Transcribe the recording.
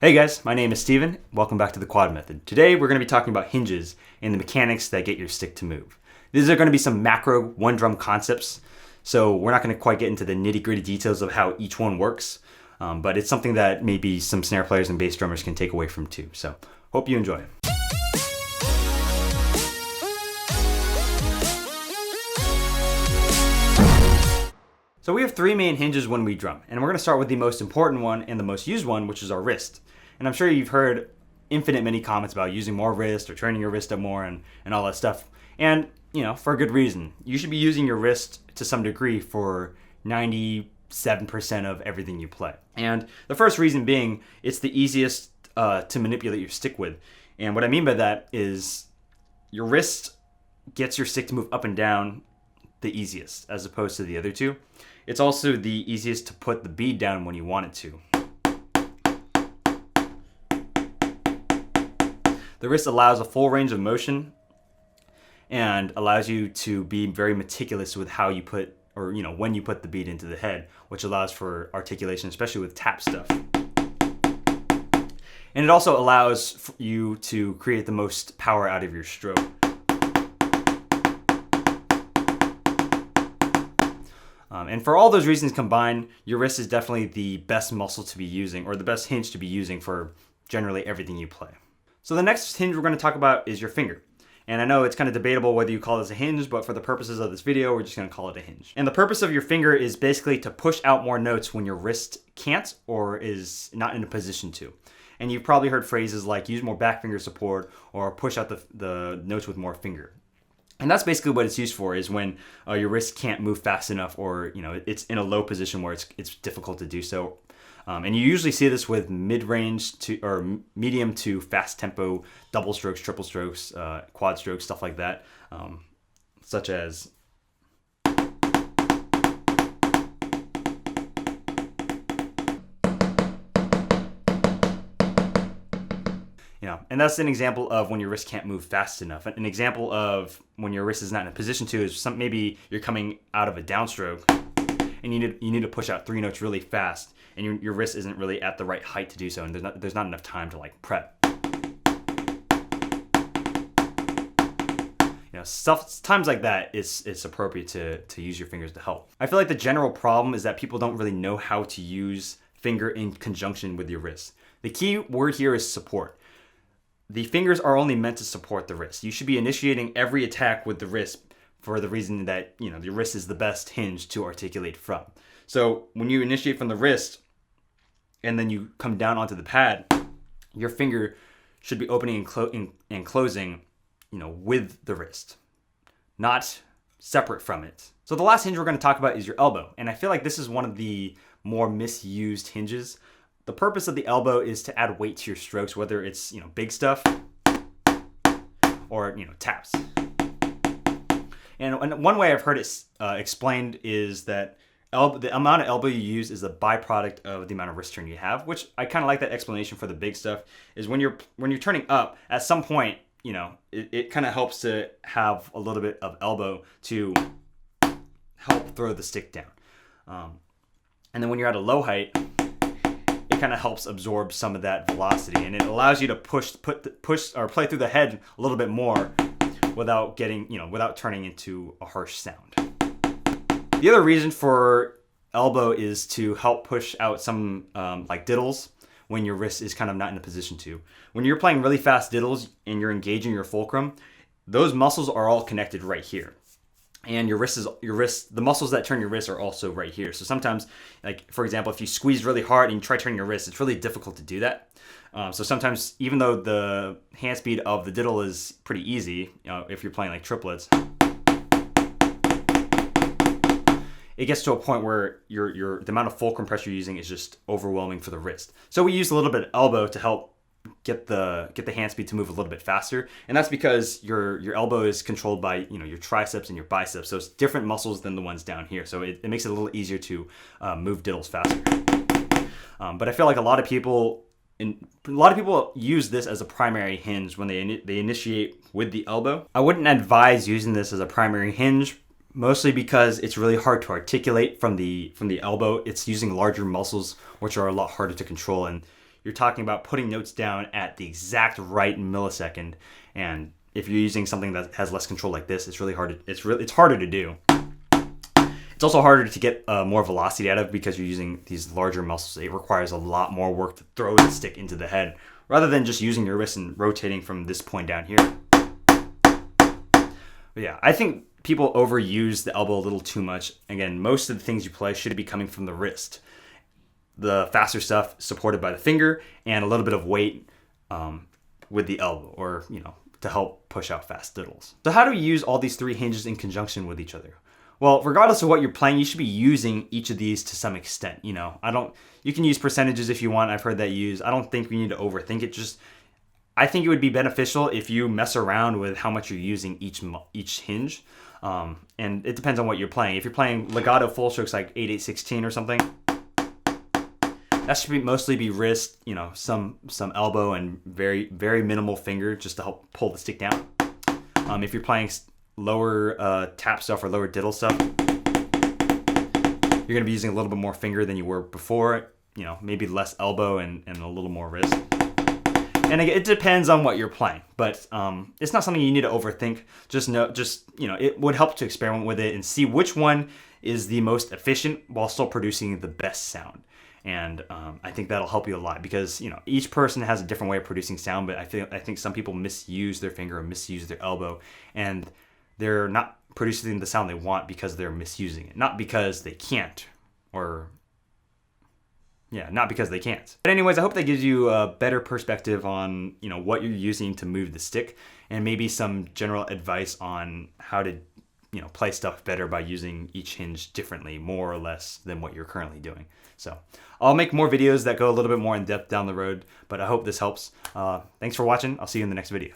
Hey guys, my name is Steven. Welcome back to the Quad Method. Today we're going to be talking about hinges and the mechanics that get your stick to move. These are going to be some macro one drum concepts, so we're not going to quite get into the nitty gritty details of how each one works, but it's something that maybe some snare players and bass drummers can take away from too. So hope you enjoy. So we have three main hinges when we drum, and we're going to start with the most important one and the most used one, which is our wrist. And I'm sure you've heard infinite many comments about using more wrist or turning your wrist up more and all that stuff. And, for a good reason. You should be using your wrist to some degree for 97% of everything you play. And the first reason being, it's the easiest to manipulate your stick with. And what I mean by that is your wrist gets your stick to move up and down the easiest as opposed to the other two. It's also the easiest to put the bead down when you want it to. The wrist allows a full range of motion and allows you to be very meticulous with how you put, or when you put the bead into the head, which allows for articulation, especially with tap stuff. And it also allows you to create the most power out of your stroke. And for all those reasons combined, your wrist is definitely the best muscle to be using, or the best hinge to be using for generally everything you play. So the next hinge we're going to talk about is your finger. And I know it's kind of debatable whether you call this a hinge, but for the purposes of this video, we're just going to call it a hinge. And the purpose of your finger is basically to push out more notes when your wrist can't or is not in a position to. And you've probably heard phrases like use more back finger support or push out the notes with more finger. And that's basically what it's used for, is when your wrist can't move fast enough, or it's in a low position where it's difficult to do so. And you usually see this with mid-range to or medium to fast tempo double strokes, triple strokes, quad strokes, stuff like that, such as. And that's an example of when your wrist can't move fast enough. An example of when your wrist is not in a position to is maybe you're coming out of a downstroke and you need to push out three notes really fast, and your wrist isn't really at the right height to do so, and there's not enough time to prep. Times like that it's appropriate to use your fingers to help. I feel like the general problem is that people don't really know how to use finger in conjunction with your wrist. The key word here is support. The fingers are only meant to support the wrist. You should be initiating every attack with the wrist for the reason that, the wrist is the best hinge to articulate from. So when you initiate from the wrist and then you come down onto the pad, your finger should be opening and closing, with the wrist, not separate from it. So the last hinge we're going to talk about is your elbow. And I feel like this is one of the more misused hinges. The purpose of the elbow is to add weight to your strokes, whether it's big stuff or taps. And one way I've heard it explained is that the amount of elbow you use is a byproduct of the amount of wrist turn you have, which I kind of like that explanation for the big stuff. Is when you're turning up, at some point, it kind of helps to have a little bit of elbow to help throw the stick down. And then when you're at a low height, kind of helps absorb some of that velocity, and it allows you to push or play through the head a little bit more without turning into a harsh sound. The other reason for elbow is to help push out some diddles when your wrist is kind of not in a position to. When you're playing really fast diddles and you're engaging your fulcrum, those muscles are all connected right here. And the muscles that turn your wrist are also right here. So sometimes, for example, if you squeeze really hard and you try turning your wrist, it's really difficult to do that. So sometimes, even though the hand speed of the diddle is pretty easy, if you're playing triplets, it gets to a point where the amount of fulcrum pressure you're using is just overwhelming for the wrist. So we use a little bit of elbow to help get the hand speed to move a little bit faster, and that's because your elbow is controlled by your triceps and your biceps, so it's different muscles than the ones down here, so it makes it a little easier to move diddles faster. But I feel like a lot of people use this as a primary hinge when they initiate with the elbow. I wouldn't advise using this as a primary hinge, mostly because it's really hard to articulate from the elbow. It's using larger muscles, which are a lot harder to control, and you're talking about putting notes down at the exact right millisecond. And if you're using something that has less control like this, it's really hard. It's harder to do. It's also harder to get more velocity out of because you're using these larger muscles. It requires a lot more work to throw the stick into the head rather than just using your wrist and rotating from this point down here. But yeah, I think people overuse the elbow a little too much. Again, most of the things you play should be coming from the wrist. The faster stuff supported by the finger and a little bit of weight with the elbow, or to help push out fast diddles. So how do we use all these three hinges in conjunction with each other? Well, regardless of what you're playing, you should be using each of these to some extent. You can use percentages if you want. I've heard that used. I don't think we need to overthink it. I think it would be beneficial if you mess around with how much you're using each hinge. And it depends on what you're playing. If you're playing legato full strokes like 8/8/16 or something, that should mostly be wrist, some elbow and very, very minimal finger just to help pull the stick down. If you're playing lower tap stuff or lower diddle stuff, you're going to be using a little bit more finger than you were before, maybe less elbow and a little more wrist. And again, it depends on what you're playing, but it's not something you need to overthink. It would help to experiment with it and see which one is the most efficient while still producing the best sound. And I think that'll help you a lot because each person has a different way of producing sound, but I think some people misuse their finger or misuse their elbow, and they're not producing the sound they want because they're misusing it, not because they can't, not because they can't. But anyways, I hope that gives you a better perspective on what you're using to move the stick, and maybe some general advice on how to play stuff better by using each hinge differently, more or less than what you're currently doing. So I'll make more videos that go a little bit more in depth down the road, but I hope this helps. Thanks for watching. I'll see you in the next video.